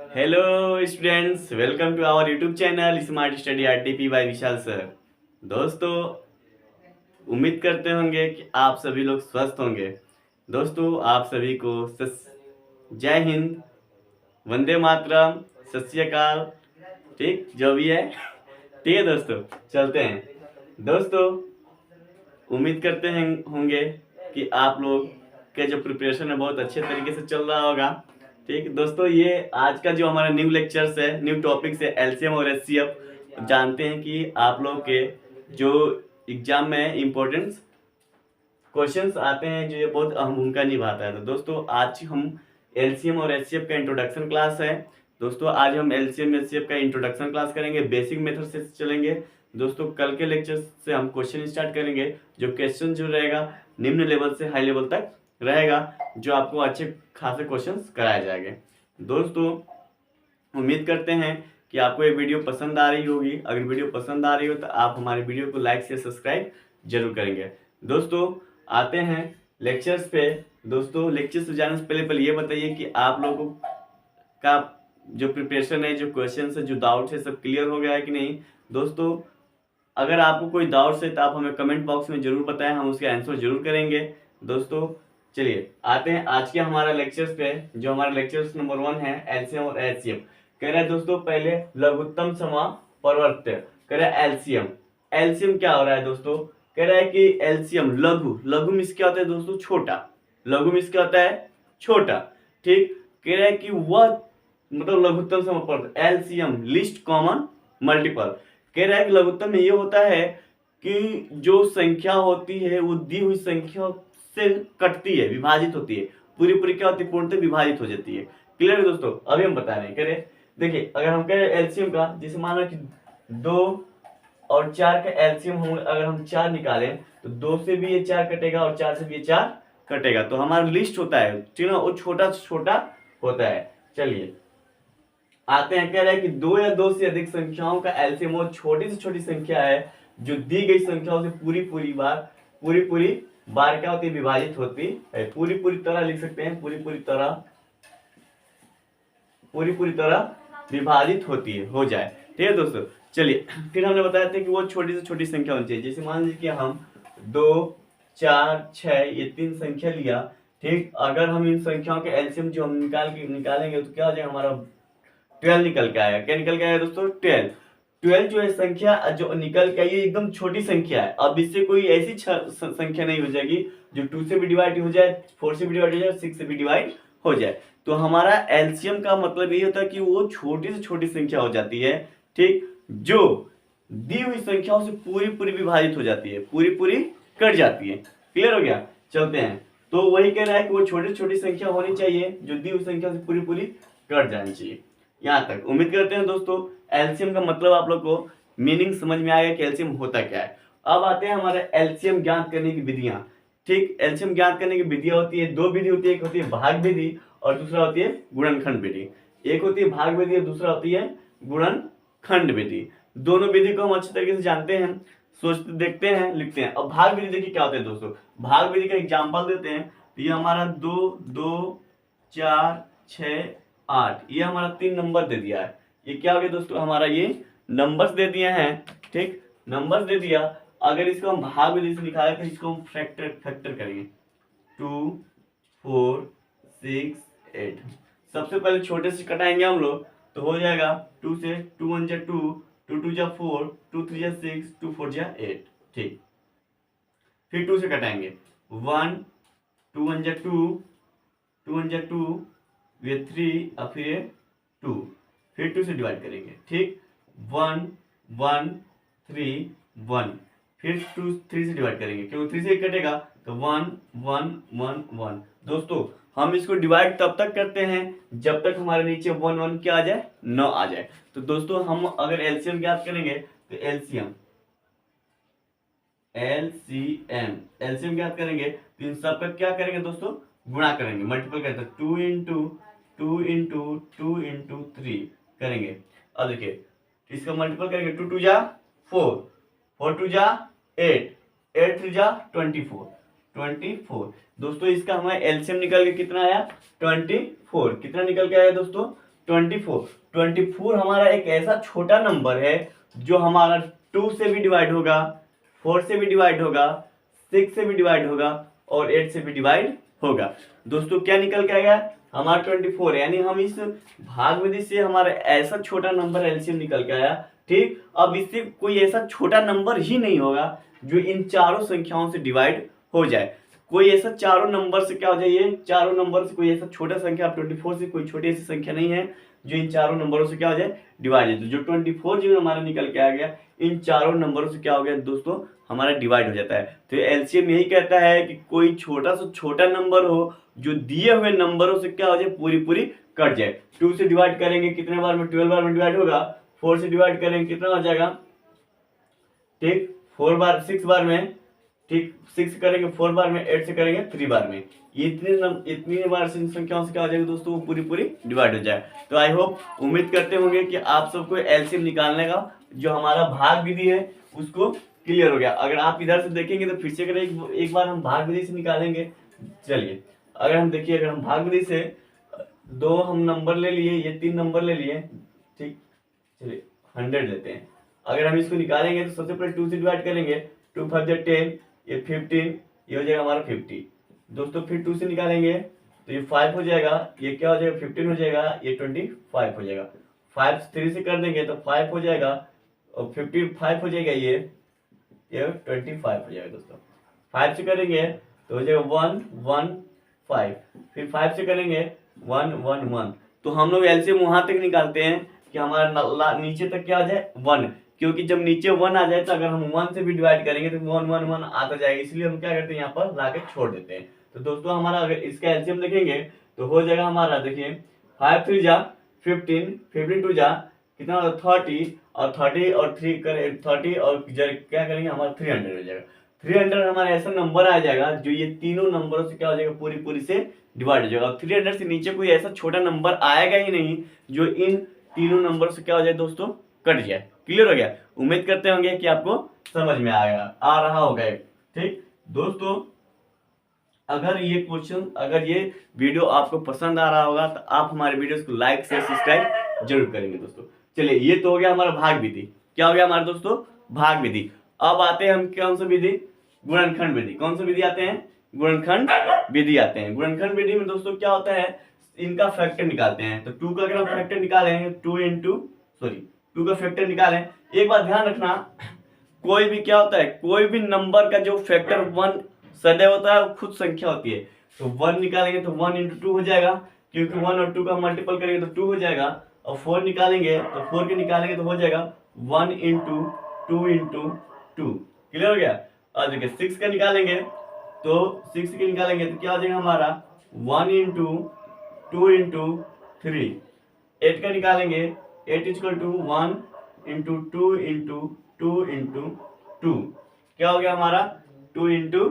Hello students, welcome to our YouTube channel smart study RTP by Vishal sir. दोस्तों, उम्मीद करते होंगे कि आप सभी लोग स्वस्थ होंगे। दोस्तों, आप सभी को जय हिंद, वंदे मातरम, सत श्री अकाल। ठीक, जो भी है ठीक है दोस्तों, चलते हैं। दोस्तों, उम्मीद करते हैं होंगे कि आप लोग के जो प्रिपरेशन है बहुत अच्छे तरीके से चल रहा होगा। ठीक दोस्तों, ये आज का जो हमारा न्यू लेक्चर्स है, न्यू टॉपिक्स है एलसीएम और एचसीएफ। जानते हैं कि आप लोग के जो एग्जाम में इम्पोर्टेंट क्वेश्चंस आते हैं जो ये बहुत अहम भूमिका निभाता है। तो दोस्तों, आज हम एलसीएम और एचसीएफ का इंट्रोडक्शन क्लास है। दोस्तों, आज हम एलसीएम एचसीएफ का इंट्रोडक्शन क्लास करेंगे, बेसिक मेथड से चलेंगे। दोस्तों, कल के लेक्चर से हम क्वेश्चन स्टार्ट करेंगे। जो क्वेश्चन जो रहेगा निम्न लेवल से हाई लेवल तक रहेगा, जो आपको अच्छे खासे क्वेश्चंस कराए जाएंगे। दोस्तों, उम्मीद करते हैं कि आपको ये वीडियो पसंद आ रही होगी। अगर वीडियो पसंद आ रही हो तो आप हमारे वीडियो को लाइक से सब्सक्राइब जरूर करेंगे। दोस्तों, आते हैं लेक्चर्स पे। दोस्तों, लेक्चर से जाने से पहले ये बताइए कि आप लोगों का जो प्रिपरेशन है, जो क्वेश्चन है, जो डाउट्स है, सब क्लियर हो गया है कि नहीं। दोस्तों, अगर आपको कोई डाउट्स है तो आप हमें कमेंट बॉक्स में जरूर बताएं, हम उसके आंसर जरूर करेंगे। दोस्तों, चलिए आते हैं आज के हमारा लेक्चर्स पे। जो हमारा लेक्चर्स नंबर 1 है एलसीएम और एचसीएफ। कह रहा है दोस्तों, पहले लघुत्तम समापवर्त्य। कह रहा है एलसीएम। एलसीएम क्या हो रहा है दोस्तों? कह रहा है कि एलसीएम लघु, लघु मीन्स क्या होता है दोस्तों? छोटा। लघु मीन्स क्या होता है? छोटा। ठीक, कह रहा है कि वह मतलब लघुत्तम समापवर्त्य एलसीएम लिस्ट कॉमन मल्टीपल। कह रहा है कि लघुत्तम में ये होता है कि जो संख्या होती है वो दी हुई संख्या से कटती है, विभाजित होती है, पूरी पूरी क्या होती है? पूर्णतः विभाजित हो जाती है। क्लियर है दोस्तों? अभी हम बता रहे हैं। कह रहे देखिए, अगर हम कह रहे एलसीएम का, जैसे माना कि 2 और 4 का एलसीएम हम अगर हम 4 निकालें तो 2 से भी ये 4 कटेगा और 4 से भी ये 4 कटेगा। तो हमारा लिस्ट होता है, ठीक है ना, वो छोटा छोटा होता है। चलिए आते हैं। कह रहा है कि 2 या 2 से अधिक संख्याओं का एलसीएम वो छोटी से छोटी संख्या है जो दी गई संख्याओं से पूरी पूरी बार क्या होती है? विभाजित होती है। पूरी पूरी तरह लिख सकते हैं, पूरी पूरी तरह विभाजित होती है, हो जाए। ठीक है दोस्तों, चलिए फिर हमने बताया था कि वो छोटी से छोटी संख्या होनी चाहिए। जैसे मान लीजिए कि हम 2, 4, 6 ये 3 संख्या लिया। ठीक, अगर हम इन संख्याओं के एलसीएम जो हम निकालेंगे तो क्या हो जाएगा? हमारा 12 निकल के आएगा। क्या निकल के आएगा दोस्तों? 12 जो है संख्या जो निकल के आई है एकदम छोटी संख्या है। अब इससे कोई ऐसी संख्या नहीं हो जाएगी जो 2 से भी डिवाइड हो जाए, 4 से भी डिवाइड हो जाए, 6 से भी डिवाइड हो जाए। तो हमारा एलसीएम का मतलब ये होता है कि वो छोटी से छोटी संख्या हो जाती है, ठीक, जो दी हुई संख्याओं से पूरी पूरी विभाजित हो जाती है, पूरी पूरी कट जाती है। क्लियर हो गया? चलते हैं। तो वही कह रहा है कि वो छोटी छोटी संख्या होनी चाहिए जो दी हुई संख्या से पूरी पूरी कट जानी चाहिए। यहाँ तक उम्मीद करते हैं दोस्तों एलसीएम का मतलब आप लोग को मीनिंग समझ में आएगा कि एलसीएम होता क्या है। अब आते हैं हमारे एलसीएम ज्ञात करने की विधियां। ठीक, एलसीएम ज्ञात करने की विधियां होती है, 2 विधि होती है। एक होती है भाग विधि और दूसरा होती है गुणनखंड विधि। एक होती है भाग विधि और दूसरा होती है गुणनखंड विधि। दोनों विधि को हम अच्छे तरीके से जानते हैं, सोचते देखते हैं, लिखते हैं। अब भाग विधि देखिए क्या होता है दोस्तों। भाग विधि का एग्जाम्पल देते हैं। ये हमारा 2, 2, 4, 6, 8 ये हमारा 3 नंबर दे दिया है। ये क्या हो गया दोस्तों? हमारा ये नंबर्स दे दिए हैं। ठीक, नंबर्स दे दिया। अगर इसको हम भाग विधि से लिखा है तो इसको हम फैक्टर करेंगे। 2, 4, 6, 8। सबसे पहले छोटे से कटाएंगे हम लोग तो हो जाएगा 2 से 2 1 जा 2, 2 2 जा 4, 2 3 जा 6, 2 4 जा 8। ठीक, फिर 2 से कटाएंगे 1, 2 1 जा 2, 2 1 जा 2, ये 3 और फिर ये 2, फिर 2 से डिवाइड करेंगे। ठीक, 1 1 3 1, फिर 2 3 से डिवाइड करेंगे क्योंकि 3 से कटेगा तो 1 1 1 1। दोस्तों, हम इसको डिवाइड तब तक करते हैं जब तक हमारे नीचे 1 1 क्या आ जाए? 9 आ जाए। तो दोस्तों, हम अगर एलसीएम ज्ञात करेंगे तो एलसीएम ज्ञात करेंगे तो इन सबका क्या करेंगे दोस्तों? गुणा करेंगे, मल्टीपल करेंगे। 2 इंटू 2 इंटू 2 इंटू 3 करेंगे। अब देखिए इसका मल्टीपल करेंगे। 2 2 जा 4, 4 2 जा 8, 8 3 जा 24। दोस्तों, इसका हमारा एलसीएम निकल के कितना आया? 24। कितना निकल के आया दोस्तों? 24 हमारा एक ऐसा छोटा नंबर है जो हमारा 2 से भी डिवाइड होगा, 4 से भी डिवाइड होगा, 6 से भी डिवाइड होगा और 8 से भी डिवाइड होगा। दोस्तों क्या निकल के आएगा हमारा 24, यानी हम इस भाग विधि से हमारा ऐसा छोटा नंबर एलसीएम निकल के आया। ठीक, अब इससे कोई ऐसा छोटा नंबर ही नहीं होगा जो इन चारों संख्याओं से डिवाइड हो जाए। कोई ऐसा चारों नंबर से क्या हो जाए, ये चारों नंबर से कोई ऐसा छोटा संख्या 24 से कोई छोटी ऐसी संख्या नहीं है जो इन चारों नंबरों से क्या हो जाए, डिवाइड है। तो जो 24 जो हमारा निकल के आ गया इन चारों नंबरों से क्या हो गया दोस्तों, हमारा डिवाइड हो जाता है। तो एलसीएम यही कहता है कि कोई छोटा से छोटा नंबर हो जो दिए हुए नंबरों से क्या हो जाए, पूरी पूरी कट जाए। 2 से डिवाइड करेंगे कितने बार में, 12 बार में डिवाइड होगा। 4 से डिवाइड करेंगे कितना हो जाएगा, ठीक 4 बार, 6 बार में, ठीक 6 करेंगे 4 बार में, 8 से करेंगे 3 बार में। ये इतनी बार से संख्याओं से क्या हो जाएगा दोस्तों, वो पूरी पूरी डिवाइड हो जाए। तो आई होप, उम्मीद करते होंगे कि आप सबको एलसीएम निकालने का जो हमारा भाग विधि है उसको क्लियर हो गया। अगर आप इधर से देखेंगे तो फिर से करें एक बार हम भाग विधि से निकालेंगे। चलिए अगर हम देखिए, अगर हम भाग विधि से 2 हम नंबर ले लिए, ये 3 नंबर ले लिए, ठीक, चलिए 100 लेते हैं। अगर हम इसको निकालेंगे तो सबसे पहले 2 से डिवाइड करेंगे, 2 5 10, ये 15, ये हो जाएगा हमारा 50। दोस्तों फिर 2 से निकालेंगे तो ये 5 हो जाएगा, ये क्या हो जाएगा 15 हो जाएगा, ये 25 हो जाएगा। 5 3 से कर देंगे तो 5 हो जाएगा और 55 हो जाएगा, ये 25 हो जाएगा दोस्तों। 5 से करेंगे तो हो जाएगा 1 1 5, फिर 5 से करेंगे 1 1 1। तो हम लोग एलसीएम वहां तक निकालते हैं कि हमारा नीचे तक क्या आ जाए 1, क्योंकि जब नीचे 1 आ जाए तो अगर हम 1 से भी डिवाइड करेंगे तो 1 1 1 आता जाएगा, इसलिए हम क्या करते हैं यहाँ पर लाके छोड़ देते हैं। तो दोस्तों हमारा अगर इसका एलसीएम देखेंगे तो हो जाएगा हमारा, देखिए 5 3 जा 15, 15 2 जा कितना होगा 30, और 30 और 3 करें 30 और क्या करेंगे हमारा 300 हो जाएगा। 300 हमारा ऐसा नंबर आ जाएगा जो ये तीनों नंबरों से क्या हो जाएगा, पूरी पूरी से डिवाइड हो जाएगा। और 300 से नीचे कोई ऐसा छोटा नंबर आएगा ही नहीं जो इन तीनों नंबर से क्या हो जाए दोस्तों, कट जाए। क्लियर हो गया? उम्मीद करते होंगे कि आपको समझ में आ रहा होगा। ठीक दोस्तों, अगर ये क्वेश्चन, अगर ये वीडियो आपको पसंद आ रहा होगा तो आप हमारे वीडियोस को लाइक शेयर सब्सक्राइब जरूर करेंगे दोस्तों। चलिए ये तो हो गया हमारा भाग विधि। क्या हो गया हमारे दोस्तों, भाग विधि। अब आते हैं हम कौन सा विधि, गुणनखंड विधि। कौन सा विधि आते हैं, गुणनखंड विधि आते हैं। गुणनखंड विधि में दोस्तों क्या होता है, इनका फैक्टर निकालते हैं। तो 2 का अगर हम फैक्टर निकालें, 2 का फैक्टर निकालें, एक बात ध्यान रखना, कोई भी क्या होता है, कोई भी नंबर का जो फैक्टर 1 सदैव होता है वो खुद संख्या होती है। तो 1 निकालेंगे तो 1 × 2 हो जाएगा, क्योंकि 1 और 2 का मल्टीपल करेंगे तो 2 हो जाएगा। और 4 निकालेंगे तो 4 के निकालेंगे तो हो जाएगा 1 × 2 × 2। क्लियर हो गया? और देखिए 6 का निकालेंगे तो 6 के निकालेंगे तो क्या हो जाएगा हमारा 1 × 2 × 3। 8 का निकालेंगे, 8 = 1 × 2 × 2 × 2। क्या हो गया हमारा 2 ×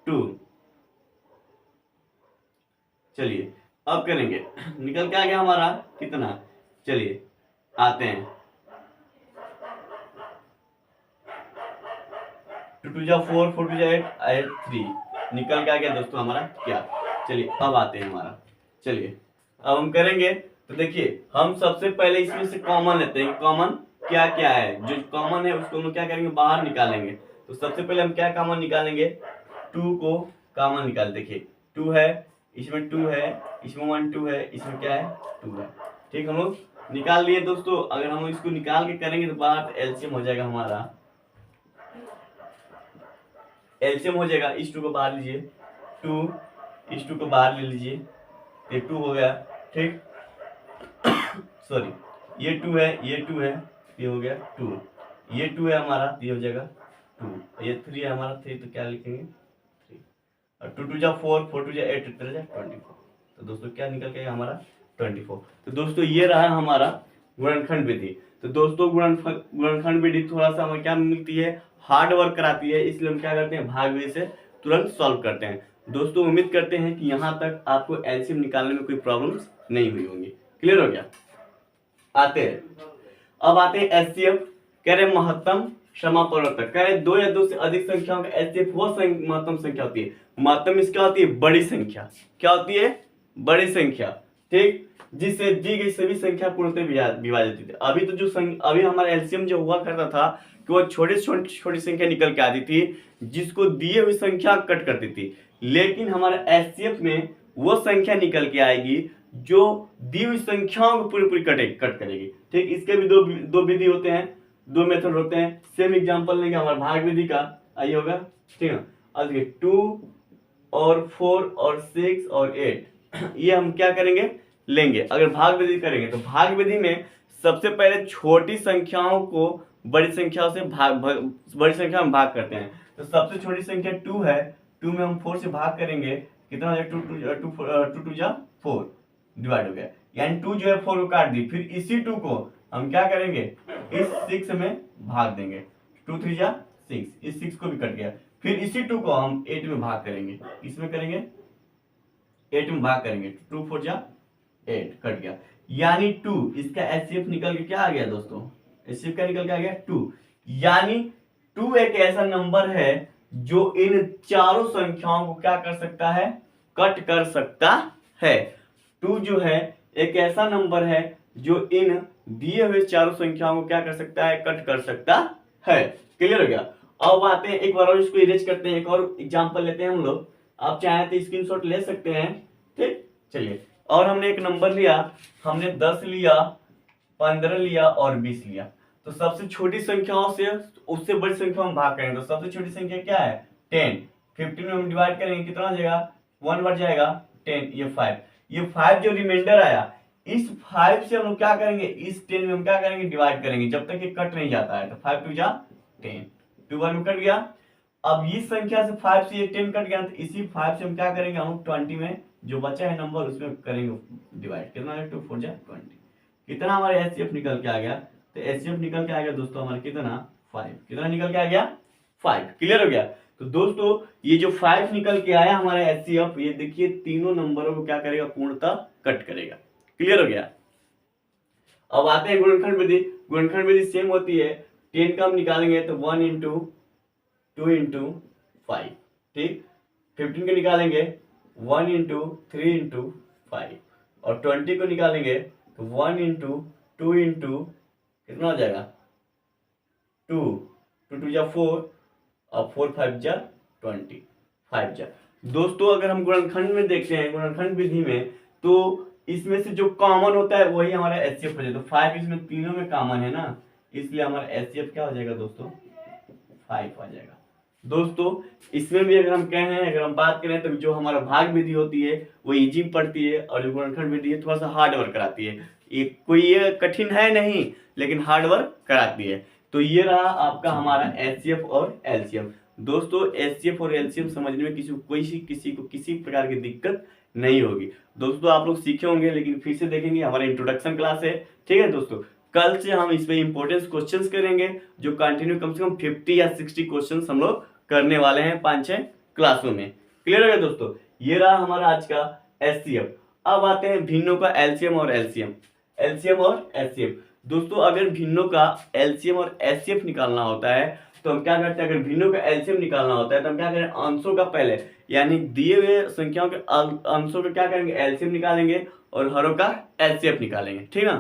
2। चलिए अब करेंगे, निकल के आ गया हमारा कितना, चलिए आते हैं 2 2 जा 4, 4 2 जा 8, 3 निकल के आ गया दोस्तों हमारा क्या। चलिए अब आते हैं हमारा, चलिए अब हम करेंगे। तो देखिए हम सबसे पहले इसमें से कॉमन लेते हैं, कॉमन क्या क्या है, जो कॉमन है उसको हम क्या करेंगे, बाहर निकालेंगे। तो सबसे पहले हम क्या कॉमन निकालेंगे, 2 को कॉमन निकाल। देखिए 2 है, इसमें 2 है, इसमें 1 2 है, इसमें क्या है 2 है। ठीक, हम लोग निकाल लिए दोस्तों। अगर हम इसको निकाल के करेंगे तो बाहर एलसीएम हो जाएगा हमारा, एलसीएम हो जाएगा। इस 2 को बाहर लीजिए, 2 इस 2 को बाहर ले लीजिए, ये 2 हो गया। ठीक सॉरी, ये 2 है, ये 2 है, ये हो गया 2, ये 2 है हमारा, ये हो जाएगा 2, ये 3 है हमारा 3, तो क्या लिखेंगे 3। और 2 2 जा 4, 4 2 जा 8, 8 जा 24। तो दोस्तों क्या निकल के हमारा 24। तो दोस्तों ये रहा हमारा गुणनखंड विधि। तो दोस्तों गुणनखंड विधि थोड़ा सा हमें क्या मिलती है, हार्ड वर्क कराती है, इसलिए हम क्या करते हैं, भाग विधि से तुरंत सॉल्व करते हैं। दोस्तों उम्मीद करते हैं कि यहाँ तक आपको एलसीएम निकालने में कोई प्रॉब्लम्स नहीं हुई होंगी। क्लियर हो गया? आते हैं, अब आते हैं एचसीएफ। कह रहे महत्तम समापवर्तक, कह रहे 2 या 2 से अधिक संख्याओं का एचसीएफ वो महत्तम संख्या होती है। महत्तम इसका होती है बड़ी संख्या, क्या होती है, बड़ी संख्या। ठीक, जिससे दी गई सभी संख्या पूर्णतः विभाजित होती थी। अभी तो अभी हमारा एलसीएम जो हुआ करता था कि वो छोटी छोटी संख्या निकल के आती थी जिसको दिए हुई संख्या कट करती थी, लेकिन हमारा एचसीएफ में वो संख्या निकल के आएगी जो दी हुई संख्याओं को पूरी पूरी कट करेगी। ठीक, इसके भी दो विधि होते हैं, दो मेथड होते हैं। सेम एग्जांपल लेंगे हमारे भाग विधि का, आइए होगा। ठीक है, अब देखिए 2 और 4 और 6 और 8 ये हम क्या करेंगे, लेंगे। अगर भाग विधि करेंगे तो भाग विधि में सबसे पहले छोटी संख्याओं को बड़ी संख्याओं से बड़ी संख्या में भाग करते हैं। तो सबसे छोटी संख्या 2 है, 2 में हम 4 से भाग करेंगे, कितना हो जाएगा, 2 जा 4 डिवाइड हो गया, यानी 2 जो है 4 को काट दी। फिर इसी 2 को हम क्या करेंगे, इस 6 में भाग देंगे, 2 3 जा 6, इस 6 को भी कट गया। फिर इसी 2 को हम 8 में भाग करेंगे, इसमें करेंगे 8 में भाग करेंगे, 2 4 जा 8 कट गया, यानी 2। इसका एचसीएफ निकल के क्या आ गया दोस्तों, एचसीएफ क्या निकल के आ गया 2। यानी 2 एक ऐसा नंबर है जो इन चारों संख्याओं को क्या कर सकता है, कट कर सकता है। 2 जो है एक ऐसा नंबर है जो इन दिए हुए चारों संख्याओं को क्या कर सकता है, कट कर सकता है। क्लियर हो गया। अब आते हैं एक बार और इसको इरेज करते हैं, एक और एग्जांपल लेते हैं हम लोग। आप चाहें तो स्क्रीनशॉट ले सकते हैं। ठीक, चलिए। और हमने एक नंबर लिया, हमने 10 लिया, 15 लिया और 20 लिया। तो सबसे छोटी संख्याओं से उससे बड़ी संख्या में भाग करेंगे। तो सबसे छोटी संख्या क्या है, 10। 15 में हम डिवाइड करेंगे, कितना हो जाएगा, 1 बढ़ जाएगा, 10, ये 5। ये 5 जो रिमाइंडर आया, इस 5 से हम लोग क्या करेंगे, इस 10 में हम क्या करेंगे, डिवाइड करेंगे जब तक ये कट नहीं जाता है। तो 5 2 जा 10, 2 1 में कट गया। अब इस संख्या से 5 से ये 10 कट गया, तो इसी 5 से हम क्या करेंगे, हम 20 में जो बचा है नंबर उसमें करेंगे डिवाइड। कितना है, 2 4 जा 20। कितना हमारे एचसीएफ निकल के आ गया, तो एचसीएफ निकल के आ गया दोस्तों हमारे कितना, 5। कितना निकल के आ गया, 5। क्लियर हो गया। तो दोस्तों ये जो 5 निकल के आया हमारा एचसीएफ, ये देखिए तीनों नंबरों को क्या करेगा, पूर्णतः कट करेगा। क्लियर हो गया। अब आते हैं गुणनखंड विधि। गुणनखंड विधि सेम होती है। 10 का हम निकालेंगे तो 1 इंटू 2 इंटू 5। ठीक, 15 का निकालेंगे 1 इंटू 3 इंटू 5, और 20 को निकालेंगे तो 1 इंटू 2 इंटू कितना हो जाएगा, 2 2 2 जा 4 और 4 5 जा 20, 5 जा। दोस्तों अगर हम गुणनखंड में देखते हैं, गुणनखंड विधि में, तो इसमें से जो कॉमन होता है वही हमारा एचसीएफ हो जाएगा। तो 5 इसमें तीनों में कॉमन है ना, इसलिए हमारा एचसीएफ क्या हो जाएगा दोस्तों, 5 आ जाएगा। दोस्तों इसमें भी अगर हम कहें, अगर हम बात करें तो जो हमारा भाग विधि होती है वो इजी पड़ती है, और जो गुणनखंड विधि है थोड़ा सा हार्ड वर्क कराती है। ये कोई ये कठिन है नहीं, लेकिन हार्ड वर्क कराती है। तो ये रहा आपका हमारा एचसीएफ और एलसीएम। दोस्तों एचसीएफ और एलसीएम समझने में किसी को किसी प्रकार की दिक्कत नहीं होगी। दोस्तों आप लोग सीखे होंगे, लेकिन फिर से देखेंगे, हमारा इंट्रोडक्शन क्लास है। ठीक है दोस्तों, कल से हम इसमें इंपॉर्टेंस क्वेश्चंस करेंगे, जो कंटिन्यू कम से कम 50 या 60 क्वेश्चंस हम लोग करने वाले हैं 5-6 क्लासों में। क्लियर हो गया दोस्तों। ये रहा हमारा आज का एचसीएफ। अब आते हैं भिन्नों का एलसीएम और एलसीएम, एलसीएम और एचसीएफ। दोस्तों अगर भिन्नों का एलसीएम और एचसीएफ निकालना होता है तो हम क्या करते हैं, अगर भिन्नों का एलसीएम निकालना होता है तो हम क्या करें, अंशों का पहले, यानी दिए हुए संख्याओं के अंशों का क्या करेंगे, एलसीएम निकालेंगे, और हरों का एचसीएफ निकालेंगे। ठीक है,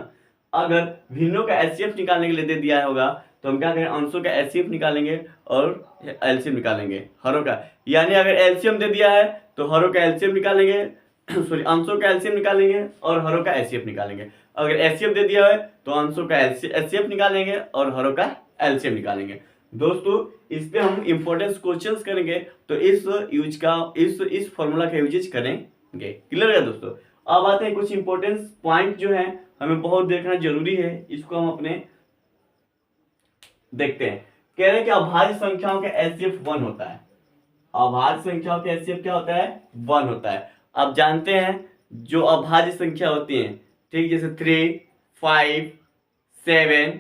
अगर भिन्नों का एचसीएफ निकालने के लिए दे दिया होगा तो हम क्या करें, अंशों का एचसीएफ निकालेंगे और एलसीएम निकालेंगे हरों का। यानी अगर एलसीएम दे दिया है तो हरों का एलसीएम निकालेंगे, सॉरी अंशों का एलसीएम निकालेंगे और हरों का एचसीएफ निकालेंगे। अगर एचसीएफ दे दिया है तो अंशों का एचसीएफ निकालेंगे और हरों का एलसीएम निकालेंगे। दोस्तों इस पे हम इंपॉर्टेंस क्वेश्चंस करेंगे, तो इस फॉर्मूला का यूजेज करेंगे। क्लियर है दोस्तों। अब आते हैं कुछ इंपॉर्टेंस पॉइंट जो है हमें बहुत देखना जरूरी है, इसको हम अपने देखते हैं। कह रहे हैं कि अभाज्य संख्याओं का एचसीएफ 1 होता है। अभाज्य संख्याओं का एचसीएफ क्या होता है, 1 होता है। अब जानते हैं जो अभाज्य संख्या होती है, ठीक, जैसे 3 5 7,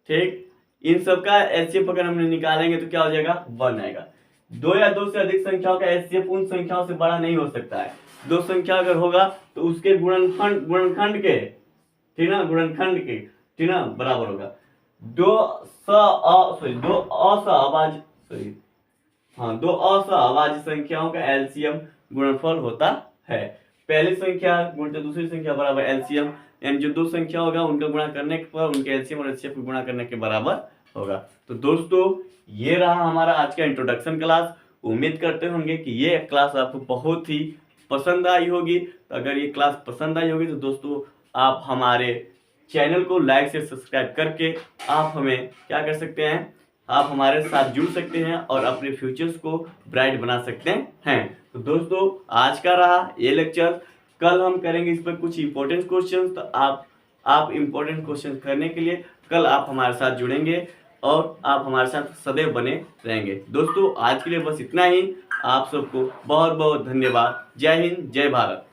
ठीक, इन सब का एचसीएफ अगर हमने निकालेंगे तो क्या हो जाएगा, 1 आएगा। 2 या 2 से अधिक संख्याओं का एचसीएफ उन संख्याओं से बड़ा नहीं हो सकता है। 2 संख्या अगर होगा तो उसके गुणनखंड के, ठीक ना, गुणनखंड के, ठीक ना, बराबर होगा। दो असहभाज्य संख्याओं का एलसीएम गुणनफल होता है। पहली संख्या गुणित दूसरी संख्या बराबर एलसीएम, यानी जो दो संख्या होगा उनका गुणा करने पर उनके एलसीएम और एचसीएफ को गुणा करने के बराबर होगा। तो दोस्तों ये रहा हमारा आज का इंट्रोडक्शन क्लास। उम्मीद करते होंगे कि ये क्लास आपको बहुत ही पसंद आई होगी। तो अगर ये क्लास पसंद आई होगी तो दोस्तों आप हमारे चैनल को लाइक से सब्सक्राइब करके आप हमें क्या कर सकते हैं, आप हमारे साथ जुड़ सकते हैं और अपने फ्यूचर्स को ब्राइट बना सकते हैं। तो दोस्तों आज का रहा ये लेक्चर, कल हम करेंगे इस पर कुछ इंपॉर्टेंट क्वेश्चन। तो आप इंपॉर्टेंट क्वेश्चन करने के लिए कल आप हमारे साथ जुड़ेंगे और आप हमारे साथ सदैव बने रहेंगे। दोस्तों आज के लिए बस इतना ही। आप सबको बहुत बहुत धन्यवाद। जय हिंद, जय भारत।